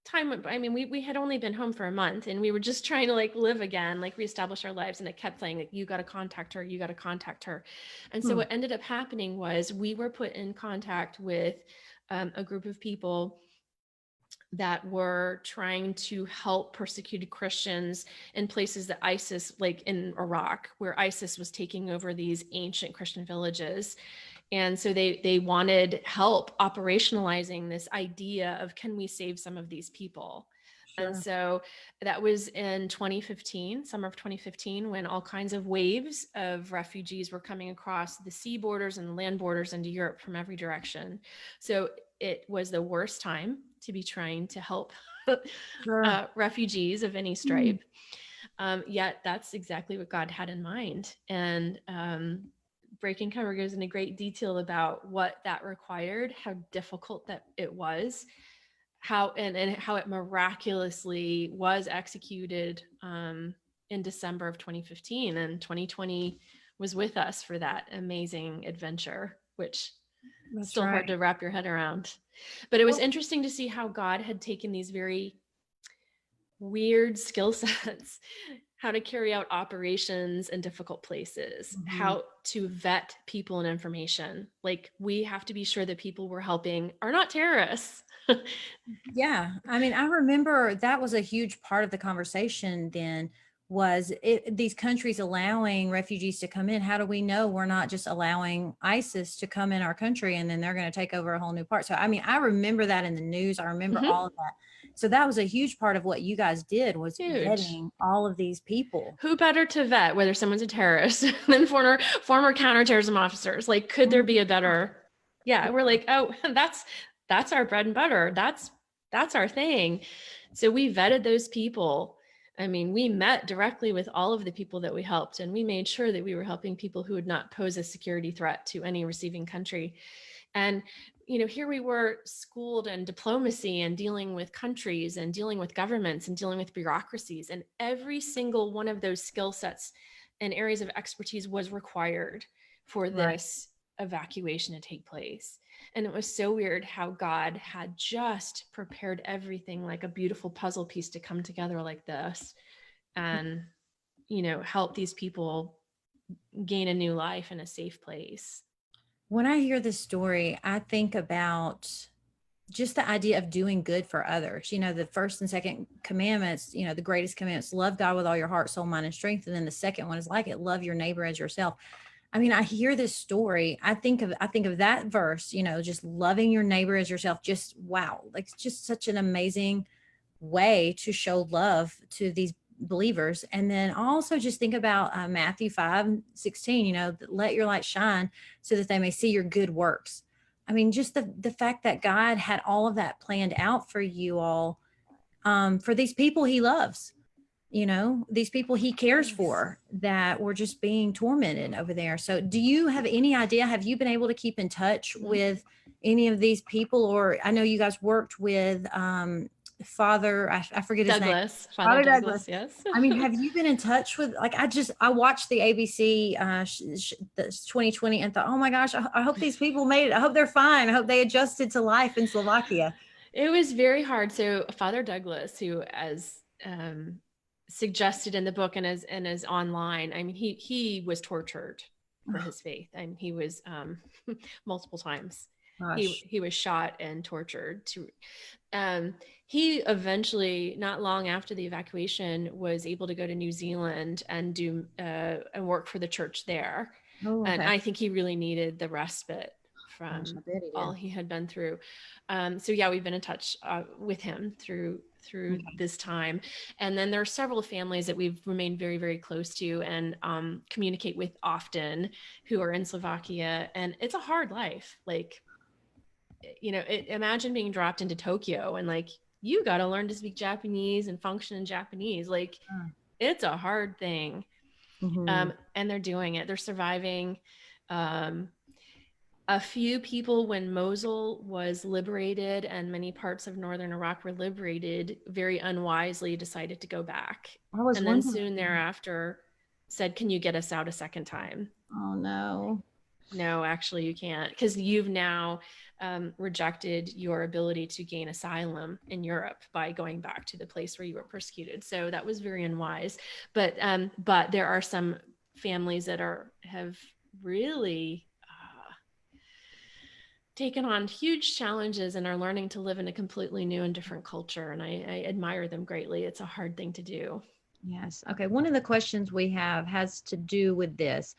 Speaker 2: time went by, I mean, we had only been home for a month and we were just trying to like live again, like reestablish our lives. And it kept saying like, you got to contact her, you got to contact her. And so what ended up happening was we were put in contact with a group of people that were trying to help persecuted Christians in places that ISIS, like in Iraq, where ISIS was taking over these ancient Christian villages. And so they wanted help operationalizing this idea of, can we save some of these people?
Speaker 1: Sure.
Speaker 2: And so that was in 2015, summer of 2015, when all kinds of waves of refugees were coming across the sea borders and the land borders into Europe from every direction. So it was the worst time to be trying to help
Speaker 1: Sure.
Speaker 2: refugees of any stripe. Yet that's exactly what God had in mind. And Breaking Cover goes into great detail about what that required, how difficult that it was, how it miraculously was executed in December of 2015, and 2020 was with us for that amazing adventure, which
Speaker 1: That's
Speaker 2: still
Speaker 1: right.
Speaker 2: hard to wrap your head around. But it was interesting to see how God had taken these very weird skill sets, how to carry out operations in difficult places, how to vet people and information. Like, we have to be sure that people we're helping are not terrorists.
Speaker 1: Yeah. I mean, I remember that was a huge part of the conversation then, was these countries allowing refugees to come in. How do we know we're not just allowing ISIS to come in our country and then they're going to take over a whole new part? So, I mean, I remember that in the news. I remember all of that. So that was a huge part of what you guys did, was vetting all of these people.
Speaker 2: Who better to vet whether someone's a terrorist than former counterterrorism officers? Like, could there be a better? Yeah, we're like, oh, that's our bread and butter. That's our thing. So we vetted those people. I mean, we met directly with all of the people that we helped, and we made sure that we were helping people who would not pose a security threat to any receiving country. And here we were, schooled in diplomacy and dealing with countries and dealing with governments and dealing with bureaucracies. And every single one of those skill sets and areas of expertise was required for this evacuation to take place. And it was so weird how God had just prepared everything like a beautiful puzzle piece to come together like this and, help these people gain a new life in a safe place.
Speaker 1: When I hear this story, I think about just the idea of doing good for others. The first and second commandments, the greatest commandments, love God with all your heart, soul, mind, and strength. And then the second one is like it, love your neighbor as yourself. I mean, I hear this story. I think of that verse, just loving your neighbor as yourself. Just wow. Like just such an amazing way to show love to these believers. And then also just think about Matthew 5:16, let your light shine so that they may see your good works. I mean, just the fact that God had all of that planned out for you all, for these people he loves, these people he cares for that were just being tormented over there. So do you have any idea, have you been able to keep in touch with any of these people? Or I know you guys worked with Father, I forget his name.
Speaker 2: Father
Speaker 1: Father
Speaker 2: Douglas,
Speaker 1: Douglas.
Speaker 2: yes.
Speaker 1: I mean, have you been in touch with, like, I watched the ABC the 2020 and thought, oh my gosh, I hope these people made it. I hope they're fine. I hope they adjusted to life in Slovakia.
Speaker 2: It was very hard. So Father Douglas, who, as suggested in the book and as online, I mean, he was tortured for his faith, and he was multiple times. He was shot and tortured. He eventually, not long after the evacuation, was able to go to New Zealand and do and work for the church there.
Speaker 1: Oh, okay.
Speaker 2: And I think he really needed the respite from all he had been through. So yeah, we've been in touch with him through this time. And then there are several families that we've remained very, very close to and communicate with often, who are in Slovakia. And it's a hard life. Like, imagine being dropped into Tokyo and like, you got to learn to speak Japanese and function in Japanese. Like, it's a hard thing. And they're doing it. They're surviving. A few people, when Mosul was liberated and many parts of northern Iraq were liberated, very unwisely decided to go back. And then soon thereafter said, can you get us out a second time?
Speaker 1: Oh, no.
Speaker 2: No, actually you can't, because you've now rejected your ability to gain asylum in Europe by going back to the place where you were persecuted. So that was very unwise. But there are some families that have really taken on huge challenges and are learning to live in a completely new and different culture. And I admire them greatly. It's a hard thing to do.
Speaker 1: Yes. Okay. One of the questions we have has to do with this.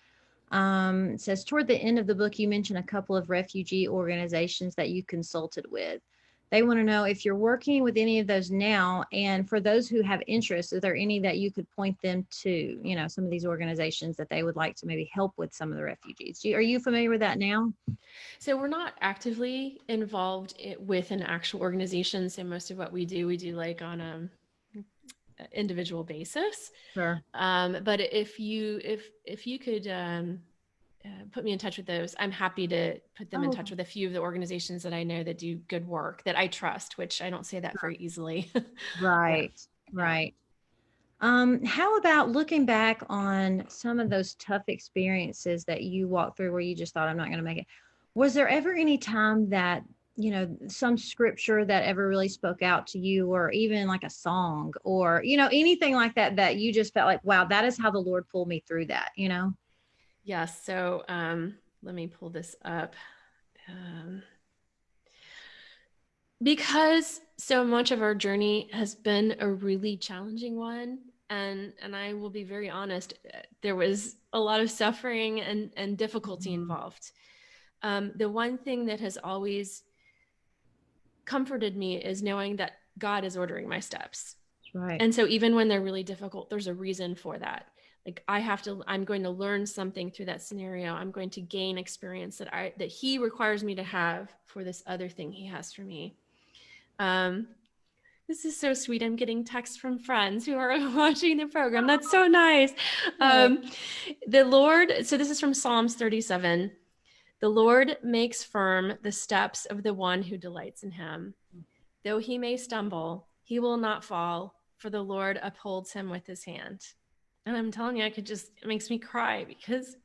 Speaker 1: It says, toward the end of the book, you mentioned a couple of refugee organizations that you consulted with. They want to know if you're working with any of those now, and for those who have interest, is there any that you could point them to, some of these organizations that they would like to maybe help with some of the refugees? Are you familiar with that now?
Speaker 2: So we're not actively involved with an actual organization. So most of what we do like on a individual basis.
Speaker 1: Sure.
Speaker 2: But if you could put me in touch with those, I'm happy to put them in touch with a few of the organizations that I know that do good work that I trust, which I don't say that very easily.
Speaker 1: Right. Yeah. Right. How about looking back on some of those tough experiences that you walked through where you just thought, I'm not going to make it? Was there ever any time that, some scripture that ever really spoke out to you, or even like a song, or, anything like that, that you just felt like, wow, that is how the Lord pulled me through that,
Speaker 2: Yes. So let me pull this up. Because so much of our journey has been a really challenging one. And I will be very honest, there was a lot of suffering and difficulty involved. The one thing that has always comforted me is knowing that God is ordering my steps.
Speaker 1: Right.
Speaker 2: And so even when they're really difficult, there's a reason for that. Like I'm going to learn something through that scenario. I'm going to gain experience that he requires me to have for this other thing he has for me. This is so sweet. I'm getting texts from friends who are watching the program. That's so nice. The Lord, so this is from Psalms 37. The Lord makes firm the steps of the one who delights in him. Though he may stumble, he will not fall, for the Lord upholds him with his hand. And I'm telling you, it makes me cry, because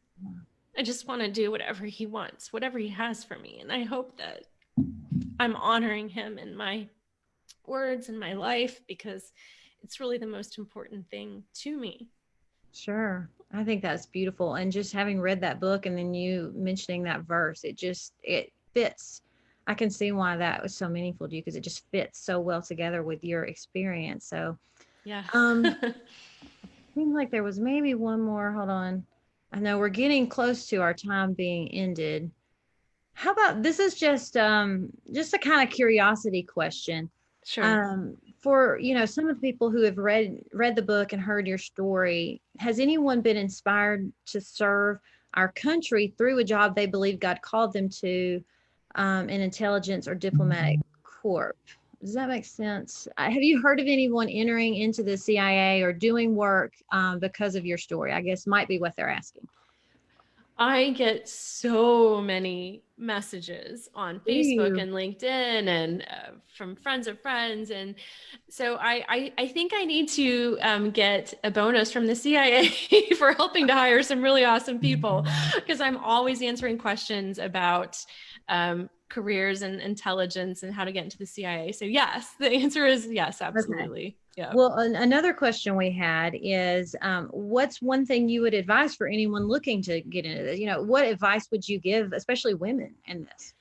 Speaker 2: I just want to do whatever he wants, whatever he has for me. And I hope that I'm honoring him in my words and my life, because it's really the most important thing to me.
Speaker 1: Sure. I think that's beautiful. And just having read that book and then you mentioning that verse, it fits I can see why that was so meaningful to you, because it just fits so well together with your experience. So,
Speaker 2: Yeah.
Speaker 1: um, seems like there was maybe one more. Hold on. I know we're getting close to our time being ended. How about this is just a kind of curiosity question.
Speaker 2: Sure.
Speaker 1: For some of the people who have read the book and heard your story, has anyone been inspired to serve our country through a job they believe God called them to, in intelligence or diplomatic corps? Does that make sense? Have you heard of anyone entering into the CIA or doing work because of your story? I guess might be what they're asking.
Speaker 2: I get so many messages on
Speaker 1: Do
Speaker 2: Facebook
Speaker 1: you?
Speaker 2: and LinkedIn and from friends of friends. And so I think I need to get a bonus from the CIA for helping to hire some really awesome people, because I'm always answering questions about careers and intelligence and how to get into the CIA. So yes, the answer is yes,
Speaker 1: Okay.
Speaker 2: absolutely. Yeah.
Speaker 1: Well, another question we had is, what's one thing you would advise for anyone looking to get into this? What advice would you give, especially women, in this?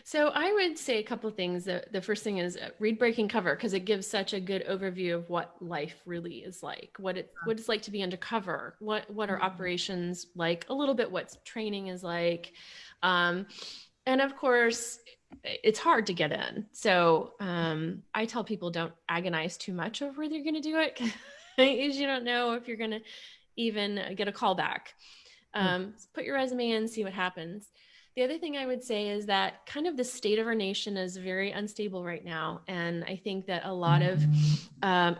Speaker 2: So I would say a couple of things. The first thing is read Breaking Cover, because it gives such a good overview of what life really is like, what it's like to be undercover, what are operations like, a little bit what training is like, um, and of course it's hard to get in. So I tell people don't agonize too much over whether you're going to do it, because you don't know if you're going to even get a call back. Put your resume in, see what happens. The other thing I would say is that kind of the state of our nation is very unstable right now. And I think that a lot of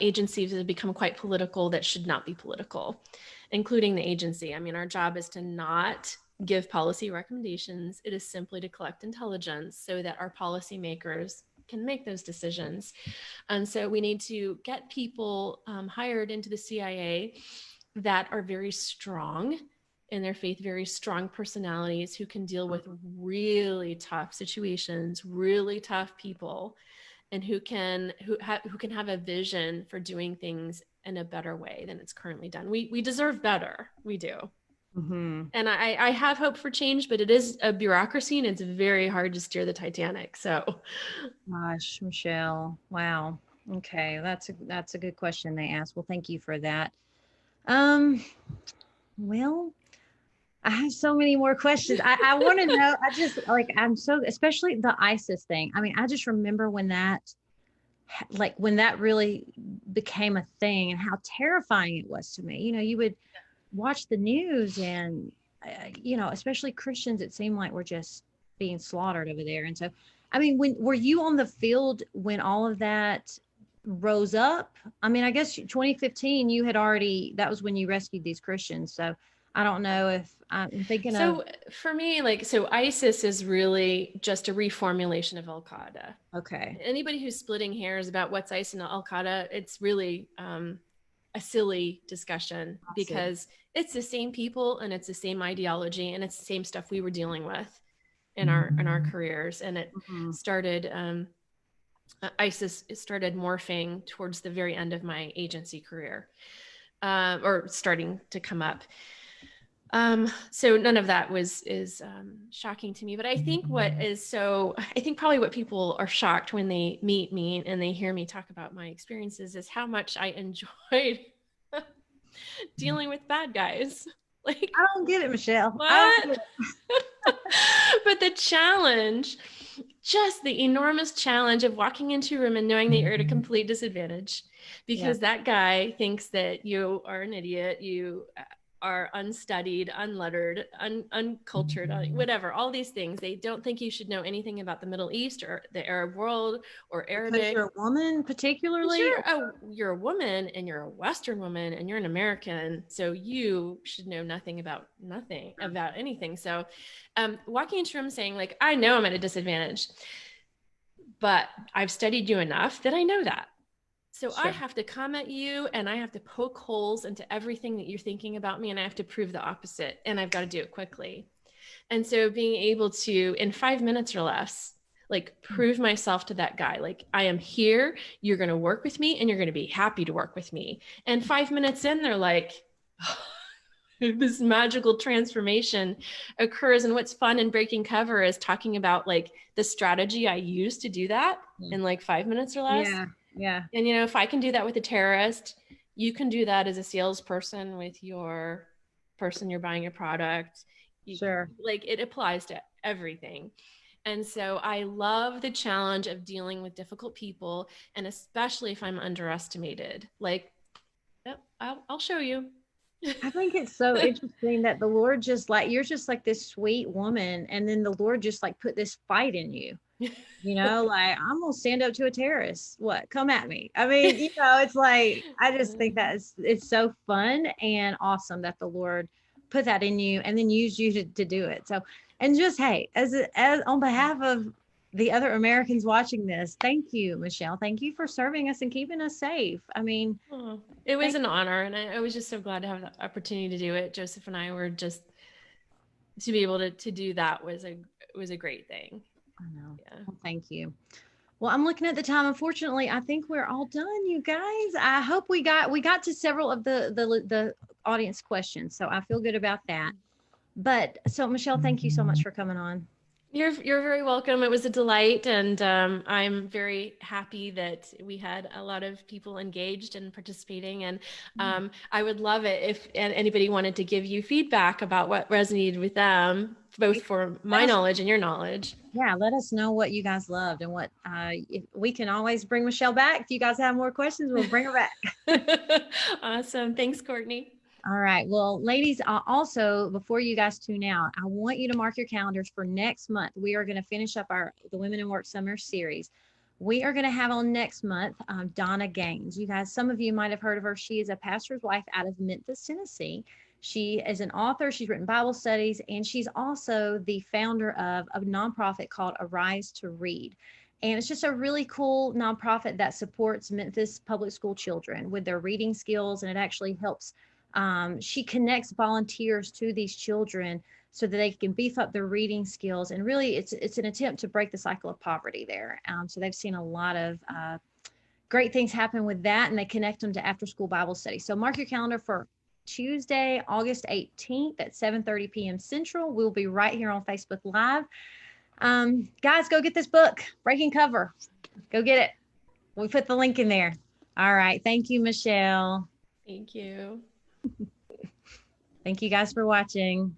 Speaker 2: agencies have become quite political that should not be political, including the agency. I mean, our job is to not give policy recommendations. It is simply to collect intelligence so that our policymakers can make those decisions. And so we need to get people hired into the CIA that are very strong in their faith, very strong personalities who can deal with really tough situations, really tough people, and who can have a vision for doing things in a better way than it's currently done. We deserve better. We do.
Speaker 1: Mm-hmm.
Speaker 2: And I have hope for change, but it is a bureaucracy and it's very hard to steer the Titanic. So
Speaker 1: Gosh, Michelle. Wow. Okay, that's a good question they asked. Well, thank you for that. Um, well, I have so many more questions. I want to know. I just I'm so, especially the ISIS thing. I mean, I just remember when that really became a thing and how terrifying it was to me. You would watch the news and, especially Christians, it seemed like were just being slaughtered over there. And so, I mean, when were you on the field when all of that rose up? I mean, I guess 2015, that was when you rescued these Christians. So I don't know if I'm thinking of,
Speaker 2: so for me, so ISIS is really just a reformulation of Al Qaeda.
Speaker 1: okay,
Speaker 2: Anybody who's splitting hairs about what's ISIS and Al Qaeda, it's really a silly discussion,
Speaker 1: I see.
Speaker 2: because it's the same people and it's the same ideology and it's the same stuff we were dealing with in our careers. And it
Speaker 1: Mhm.
Speaker 2: started ISIS started morphing towards the very end of my agency career, or starting to come up. So none of that is shocking to me. But I think I think probably what people are shocked when they meet me and they hear me talk about my experiences is how much I enjoyed dealing with bad guys. Like,
Speaker 1: I don't get it, Michelle. I don't
Speaker 2: what?
Speaker 1: get it.
Speaker 2: But the challenge, just the enormous challenge of walking into a room and knowing that you're at a complete disadvantage
Speaker 1: Yeah.
Speaker 2: because that guy thinks that you are an idiot, you are unstudied, unlettered, uncultured, whatever, all these things. They don't think you should know anything about the Middle East or the Arab world or
Speaker 1: Because
Speaker 2: Arabic.
Speaker 1: you're a woman,
Speaker 2: Because
Speaker 1: particularly.
Speaker 2: you're a woman and you're a Western woman and you're an American, so you should know nothing about anything. So, walking into a room saying like, I know I'm at a disadvantage, but I've studied you enough that I know that. So I
Speaker 1: Sure.
Speaker 2: have to come at you and I have to poke holes into everything that you're thinking about me and I have to prove the opposite and I've got to do it quickly. And so being able to, in 5 minutes or less, like prove myself to that guy, like I am here, you're going to work with me and you're going to be happy to work with me. And 5 minutes in, they're like, this magical transformation occurs. And what's fun in breaking cover is talking about like the strategy I use to do that in like 5 minutes or less.
Speaker 1: Yeah. Yeah.
Speaker 2: And, you know, if I can do that with a terrorist, you can do that as a salesperson with your person you're buying a product.
Speaker 1: Sure.
Speaker 2: Like it applies to everything. And so I love the challenge of dealing with difficult people, and especially if I'm underestimated. Like, yep, I'll show you.
Speaker 1: I think it's so interesting that the Lord just like, you're just like this sweet woman. And then the Lord just like put this fight in you, like, I'm going to stand up to a terrorist. What? Come at me. I mean, it's like, I just think that it's so fun and awesome that the Lord put that in you and then used you to do it. So, and just, hey, as on behalf of the other Americans watching this, thank you, Michele. Thank you for serving us and keeping us safe. I mean,
Speaker 2: it was an honor, and I was just so glad to have the opportunity to do it. Joseph and I were just, to be able to do that was a great thing.
Speaker 1: I know. Yeah. Well, thank you. Well, I'm looking at the time. Unfortunately, I think we're all done, you guys. I hope we got to several of the audience questions, so I feel good about that. But so, Michele, thank you so much for coming on.
Speaker 2: You're very welcome. It was a delight, and I'm very happy that we had a lot of people engaged and participating. And I would love it if anybody wanted to give you feedback about what resonated with them, both for my knowledge and your knowledge.
Speaker 1: Yeah, let us know what you guys loved and what if we can always bring Michele back. If you guys have more questions, we'll bring her back.
Speaker 2: Awesome. Thanks, Courtney.
Speaker 1: All right. Well, ladies, also, before you guys tune out, I want you to mark your calendars for next month. We are going to finish up the Women in Work Summer Series. We are going to have on next month Donna Gaines. You guys, some of you might have heard of her. She is a pastor's wife out of Memphis, Tennessee. She is an author. She's written Bible studies, and she's also the founder of a nonprofit called Arise to Read. And it's just a really cool nonprofit that supports Memphis public school children with their reading skills, and it actually helps. She connects volunteers to these children so that they can beef up their reading skills. And really, it's an attempt to break the cycle of poverty there. So they've seen a lot of great things happen with that, and they connect them to after-school Bible study. So mark your calendar for Tuesday, August 18th at 7:30 p.m. Central. We'll be right here on Facebook Live. Guys, go get this book, Breaking Cover. Go get it. We put the link in there. All right. Thank you, Michele.
Speaker 2: Thank you.
Speaker 1: Thank you guys for watching.